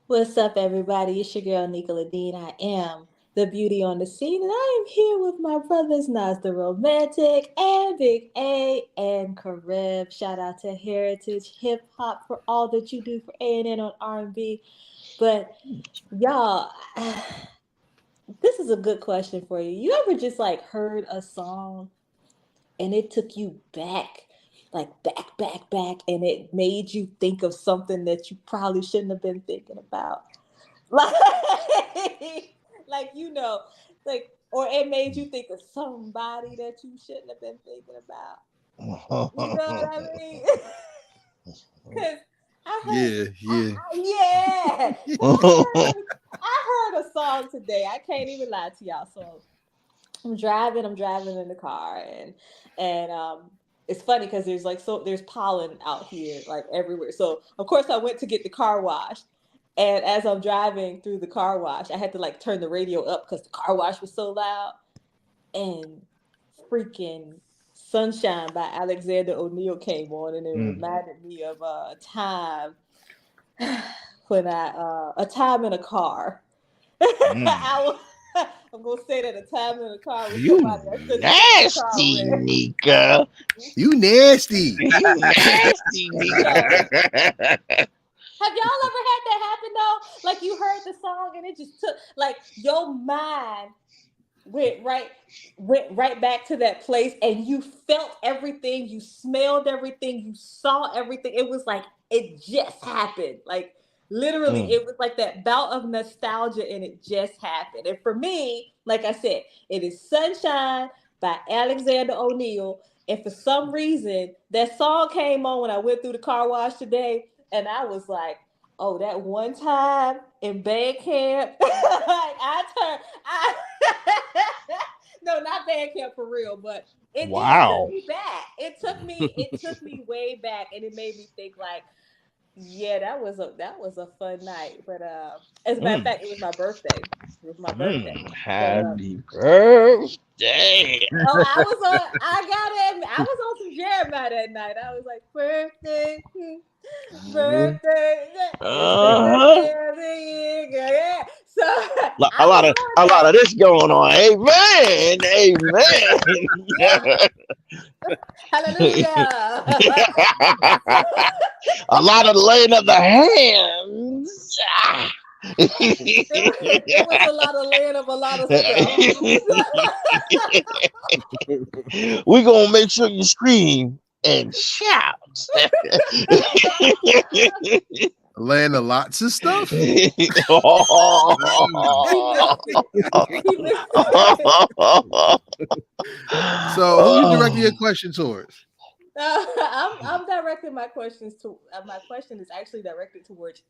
What's up, everybody? It's your girl, Nika LaDean. I am the beauty on the scene, and I am here with my brothers, Nas the Romantic, and Big A, and Karev. Shout out to Heritage Hip Hop for all that you do for A&N on R&B. But y'all, this is a good question for you. You ever just like heard a song and it took you back, like back, and it made you think of something that you probably shouldn't have been thinking about? Like, like you know, like, or it made you think of somebody that you shouldn't have been thinking about. You know what I mean? Because Yeah, yeah. yeah, because I heard a song today. I can't even lie to y'all. So I'm driving in the car, and it's funny because there's pollen out here like everywhere. So of course I went to get the car washed, and as I'm driving through the car wash, I had to like turn the radio up because the car wash was so loud. And freaking "Sunshine" by Alexander O'Neal came on, and it Mm, reminded me of a time when a time in a car. mm. I was, I'm gonna say that a time in a car with You somebody I shouldn't have been in the car nasty, with. Nika. You nasty. You nasty, So, Nika. have y'all ever had that happen though? Like you heard the song and it just took like your mind went right went right back to that place, and you felt everything, you smelled everything, you saw everything. It was like it just happened. Like literally Mm. it was like that bout of nostalgia, and it just happened. And for me, like I said, it is "Sunshine" by Alexander O'Neal. And for some reason that song came on when I went through the car wash today, and I was like, oh, that one time in band camp, like I turned, I, no, not band camp for real, but it took Wow. me back. It took me way back, and it made me think like, yeah, that was a fun night. But as a matter of Mm. fact, it was my birthday. It was my birthday. Mm. So Happy birthday. oh, I was on some Jeremiah that night. I was like, birthday, Mhm. birthday, it's the Uh-huh. birthday of the year, girl. Yeah. So A I lot was of on a lot that. of this going on. Amen. Yeah. Amen. Hallelujah. So A lot of laying of the hands. Ah. it was a lot of laying of a lot of stuff. We gonna make sure you scream and shout. Laying of lots of stuff. He missed it. He missed it. So, who you directing your question towards? I'm directing my questions to my question is actually directed towards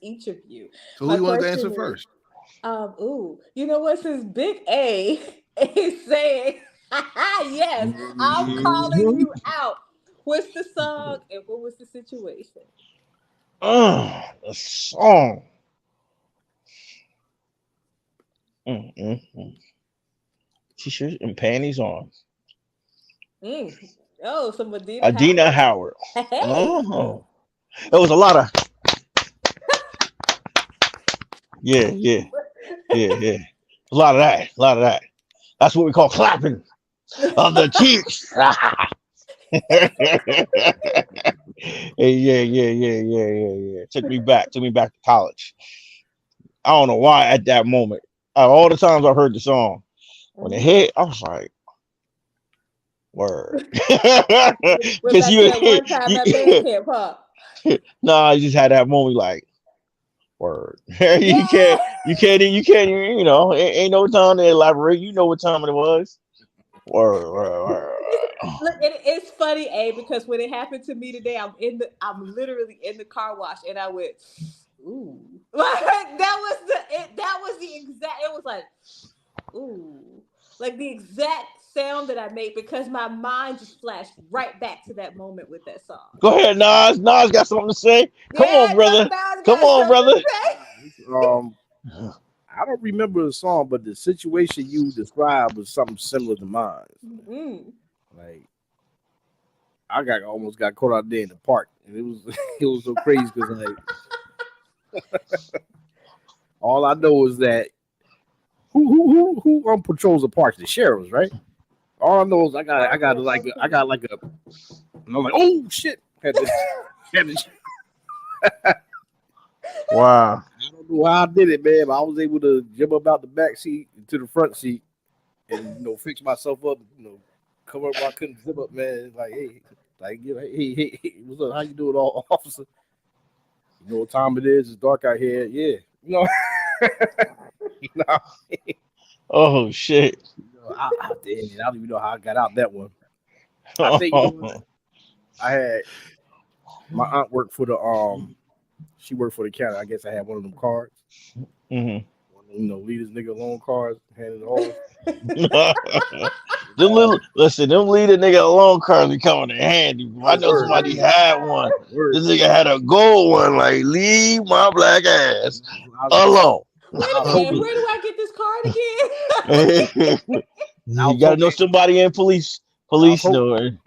each of you. So, who My you wanted to answer question is, first? you know what? Since Big A is saying, yes, I'm calling Mhm. you out. What's the song and what was the situation? The song. Mm. T-shirt and panties on. Mm. Oh, some Medina Adina Howard. Howard. Hey. Oh, it was a lot of yeah, yeah, yeah. A lot of that. A lot of that. That's what we call clapping of the cheeks. Yeah. Took me back to college. I don't know why at that moment. Out of all the times I heard the song, when it Mhm. hit, I was like, word. Went Because back to that one time at band you camp, huh? nah, you just had that moment like, word. Yeah. You can't, ain't no time to elaborate. You know what time it was. Word. Look, it's funny, because when it happened to me today, I'm literally in the car wash, and I went, ooh, like that was the exact. It was like, ooh, like the exact sound that I made because my mind just flashed right back to that moment with that song. Go ahead, Nas. Nas got something to say. Come on, Yeah, brother. Nas Come got on, something brother. to say. Um, I don't remember the song, but the situation you described was something similar to mine. Mm. Like I got almost got caught out there in the park, and it was it was so crazy because like All I know is that who patrols the parks? The sheriffs, right? All I know is I got like a, and I'm like, oh shit! Had to, Wow. I don't know how I did it, man. But I was able to jump up out the back seat to the front seat and fix myself up, cover up where I couldn't zip up, man. Like, hey, hey, what's up? How you doing, officer? You know what time it is? It's dark out here. Yeah, you know, Oh shit. I don't even know how I got out that one. I think I had my aunt worked for the she worked for the county. I guess I had one of them cards. Mhm. Leave this nigga alone cards, handed it off. Them lead a nigga alone cards be coming in handy. I know Word. somebody had one. Word. This nigga had a gold one, like leave my black ass alone. Wait a minute, where do I get this card again? You gotta know somebody in police knowing.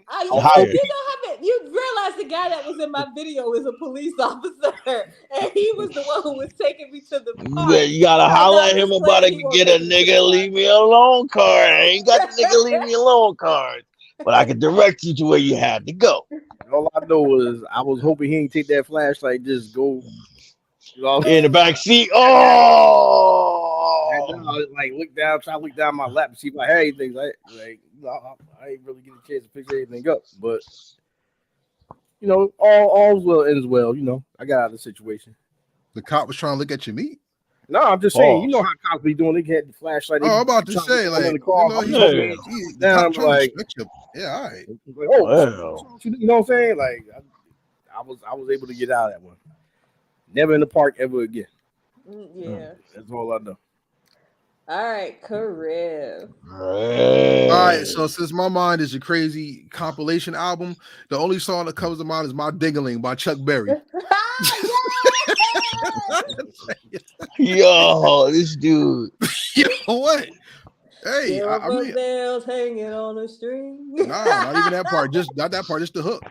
You realize the guy that was in my video is a police officer, and he was the one who was taking me to the park. You gotta holler at him about it. Get a nigga leave me alone card. I ain't got the nigga leave me alone card, but I can direct you to where you had to go. All I know is I was hoping he ain't take that flashlight, just go in the back seat. Oh, and like try to look down my lap and see if I had anything. I ain't really get a chance to pick anything up, but all's well ends well. I got out of the situation. The cop was trying to look at your meat. No, I'm just saying. You know how cops be doing? They get the flashlight. I'm about to say, like, the car. yeah, like, yeah, all right. Like, oh, you know what I'm saying? Like, I was able to get out of that one. Never in the park ever again. Yeah, that's all I know. All right, Karev. All right, so since my mind is a crazy compilation album, the only song that comes to mind is "My Dingaling" by Chuck Berry. Yo, this dude. You know what? Hey, I mean, bells hanging on a string. Nah, not even that part. Just not that part. Just the hook.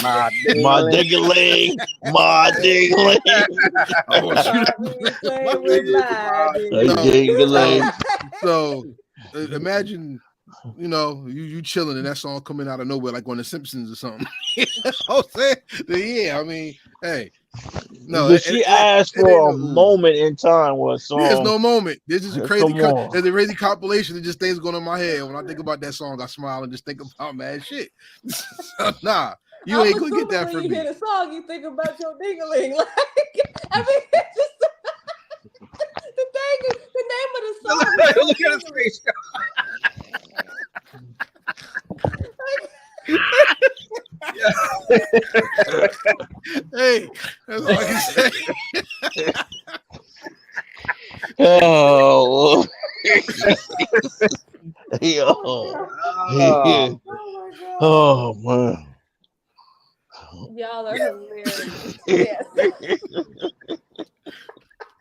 My dingaling, my dingaling. So imagine, you chilling and that song coming out of nowhere, like on The Simpsons or something. You know what I'm saying? Yeah, I mean, hey. No, she asked for a moment in time. What song? There's no moment. This is a crazy. There's a crazy compilation of just things going on in my head. When I think about that song, I smile and just think about mad shit. So, nah, you ain't gonna get that from me. When you hear the song, you think about your dingaling. Like, I mean, it's just the name of the song. Look at his face. Hey, that's all I can say. Oh, yo. Oh man. Y'all are hilarious. Yes.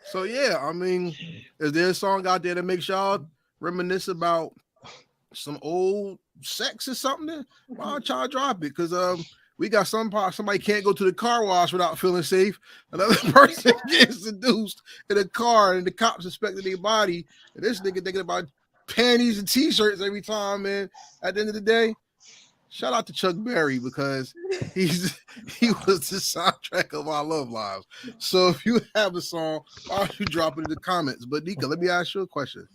So yeah, I mean, is there a song out there that makes y'all reminisce about some old sex or something? Why don't y'all drop it? Because we got somebody can't go to the car wash without feeling safe. Another person gets seduced in a car and the cops suspecting their body. And this nigga thinking about panties and t-shirts every time, man. At the end of the day, shout out to Chuck Berry because he was the soundtrack of our love lives. So if you have a song, why don't you drop it in the comments? But Nika, let me ask you a question.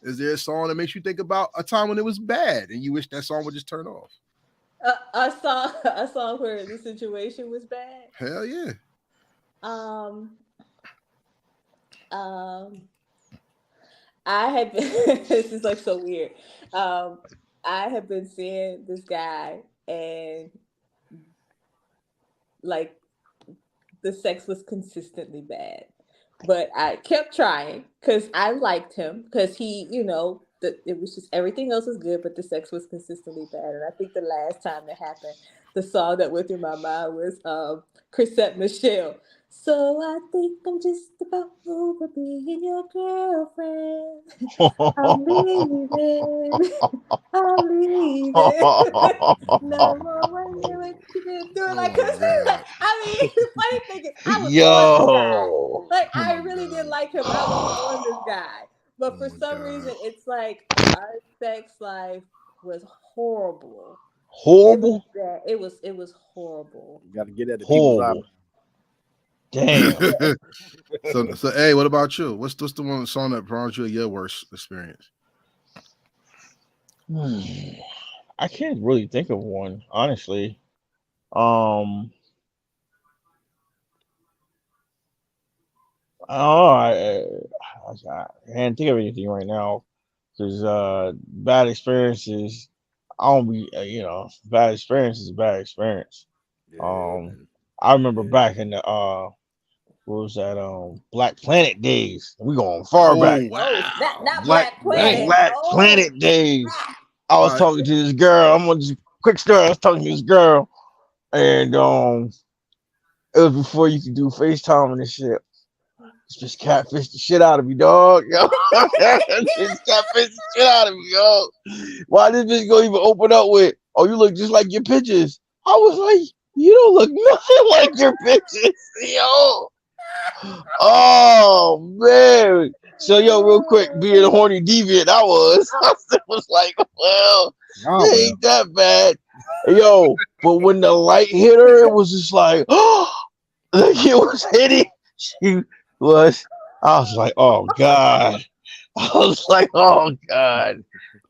Is there a song that makes you think about a time when it was bad and you wish that song would just turn off? A song where the situation was bad. Hell yeah. I have been. This is like so weird. I have been seeing this guy, and like the sex was consistently bad, but I kept trying because I liked him because he, it was just everything else was good, but the sex was consistently bad. And I think the last time that happened, the song that went through my mind was Chrisette Michelle. So I think I'm just about over being your girlfriend. I'm leaving. I'm leaving. No more wondering what you been doing. Like, Oh cause my god. I mean, the funny thing is, I was on this guy. Yo. Like, Oh I my really didn't god. like him. I was on this guy, but Oh for my some god. reason, it's like our sex life was horrible. It was Horrible. bad. It was horrible. You got to get at the people's eye. Horrible. Damn. So hey, what about you? What's the one song that brought you your worst experience? Hmm. I can't really think of one, honestly. Um, I don't know. I can't think of anything right now because bad experiences. I don't be bad experience is a bad experience. Yeah, Um, man. I remember Yeah. back in the what was that Black Planet days. We going far Oh back. Oh, wow. not Black Black Dang. Planet. Black Oh, Planet days. crap. I was All right. talking to this girl. I'm gonna just quick story. I was talking to this girl, and it was before you could do FaceTime and this shit. It's just catfish the shit out of me, dog. Yo, just catfish the shit out of me, yo. Why this bitch gonna even open up with? Oh, you look just like your pictures. I was like, you don't look nothing like your pictures, yo. Oh man. So yo, real quick, being a horny deviant, I was like, well, Oh, it well. ain't that bad. Yo, but when the light hit her, it was just like, oh, like it was hitting. She was. I was like, oh god. I was like, oh god.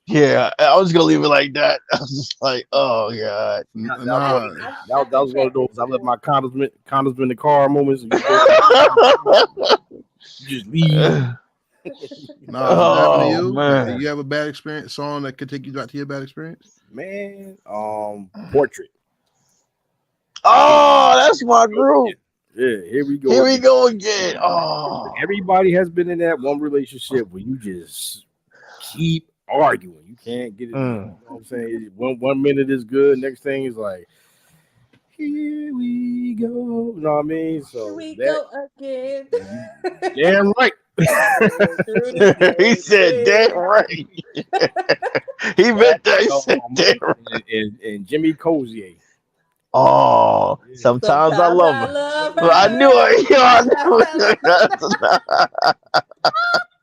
Yeah, I was gonna leave it like that. I was just like, oh god. Nah. I've That been was one of those catfish I left before. my condoms in the car moments. And you just leave. Nah, has it happened to Oh you? man. You have a bad experience song that could take you back to your bad experience? Man, portrait. Oh, that's my group. Yeah, here we go Here we again. go again. Oh. Everybody has been in that one relationship where you just keep arguing. You can't get it. You know Mm. what I'm saying? One minute is good, next thing is like, here we go. You know what I mean? Here So we that go again. you damn right. Going through the He same said, damn thing. right. He That meant that. He said, damn right. and Jimmy Cozier. Oh, Yeah. sometimes I Sometimes love I her. love But I knew her. it. Yo, I knew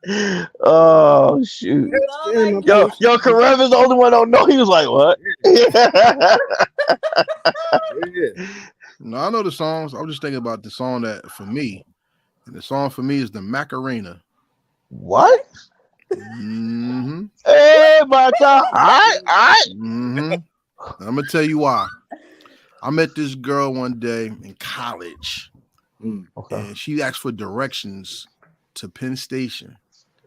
it. Oh, shoot. He's That's all in I my Yo, get. pussy. Karev is the only one don't know. He was like, what? Yeah. No, I know the songs. I'm just thinking about the song that for me, and the song for me is the Macarena. What? Mm-hmm. Hey, my God. All right. Mm-hmm. I'm gonna tell you why. I met this girl one day in college, Mm. Okay. and she asked for directions to Penn Station.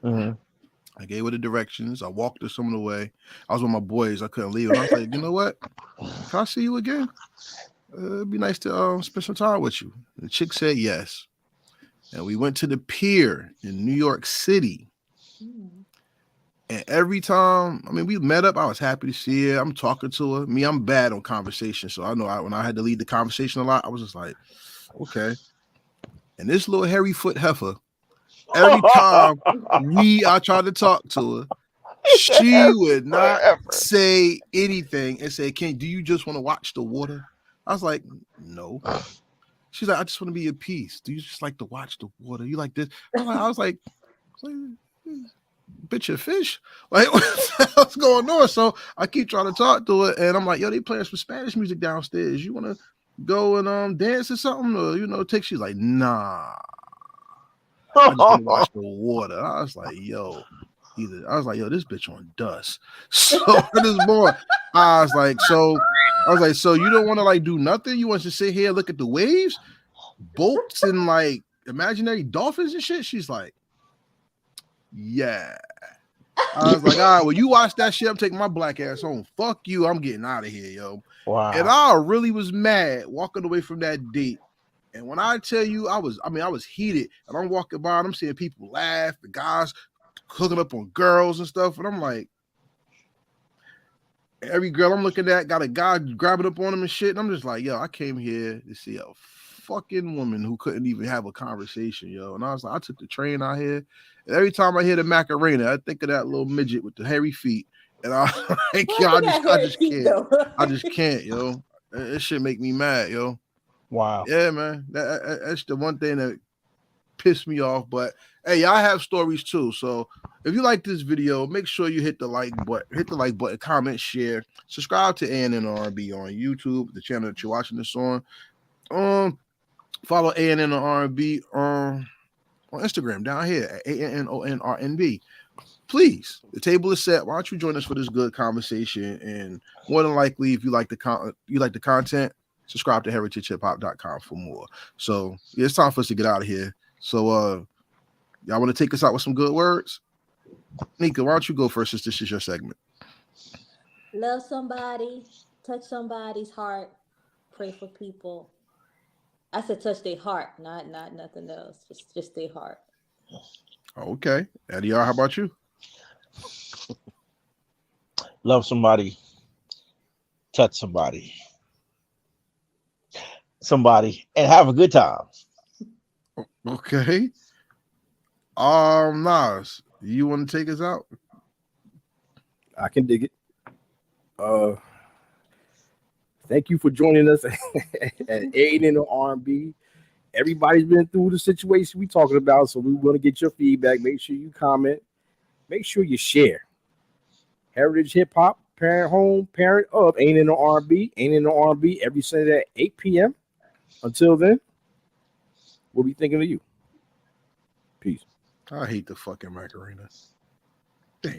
Mm-hmm. I gave her the directions. I walked her some of the way. I was with my boys. I couldn't leave. And I was like, you know what? Can I see you again? It'd be nice to spend some time with you. The chick said yes. And we went to the pier in New York City. And every time, I mean, we met up, I was happy to see her. I'm talking to her. Me, I'm bad on conversation. So I know when I had to lead the conversation a lot, I was just like, okay. And this little hairy foot heifer, every time I tried to talk to her, she would not say anything and say, do you just want to watch the water? I was like, no. She's like, I just want to be at peace. Do you just like to watch the water? You like this? I was like, bitch, a fish? Like, what's going on? So I keep trying to talk to her, and I'm like, yo, they playing some Spanish music downstairs. You want to go and dance or something? Or, take? She's like, nah. I just want to watch the water. I was like, yo, this bitch on dust. So this boy, I was like, so you don't want to like do nothing? You want to sit here and look at the waves, boats, and like imaginary dolphins and shit? She's like, yeah. I was like, all right, well, you watch that shit. I'm taking my black ass home. Fuck you. I'm getting out of here, yo. Wow. And I really was mad walking away from that date. And when I tell you, I was heated. And I'm walking by and I'm seeing people laugh, the guys hooking up on girls and stuff. And I'm like, every girl I'm looking at got a guy grabbing up on them and shit. And I'm just like, yo, I came here to see a fucking woman who couldn't even have a conversation, yo. And I was like, I took the train out here. And every time I hear the Macarena, I think of that little midget with the hairy feet. And I like, yo, I just can't. I just can't, yo. That shit make me mad, yo. Wow. Yeah, man. That's the one thing that pissed me off. But hey, y'all have stories too. So if you like this video, make sure you hit the like button, comment, share, subscribe to ANN R&B on YouTube, the channel that you're watching this on. Follow ANN R&B on Instagram down here at ANNONRNB. Please, the table is set. Why don't you join us for this good conversation? And more than likely, if you like the content, subscribe to heritagehiphop.com for more. So yeah, it's time for us to get out of here. So y'all want to take us out with some good words? Nika, why don't you go first since this is your segment? Love somebody, touch somebody's heart, pray for people. I said touch their heart, not nothing else. Just their heart. Okay. Eddie, how about you? Love somebody, touch somebody, and have a good time. Okay. Nas, you want to take us out? I can dig it. Thank you for joining us at ANN R&B. Everybody's been through the situation we talking about, so we want to get your feedback. Make sure you comment. Make sure you share. Heritage Hip Hop, parent home, parent of ANN R&B. ANN R&B every Sunday at 8 p.m. Until then, we'll be thinking of you. Peace. I hate the fucking Macarena.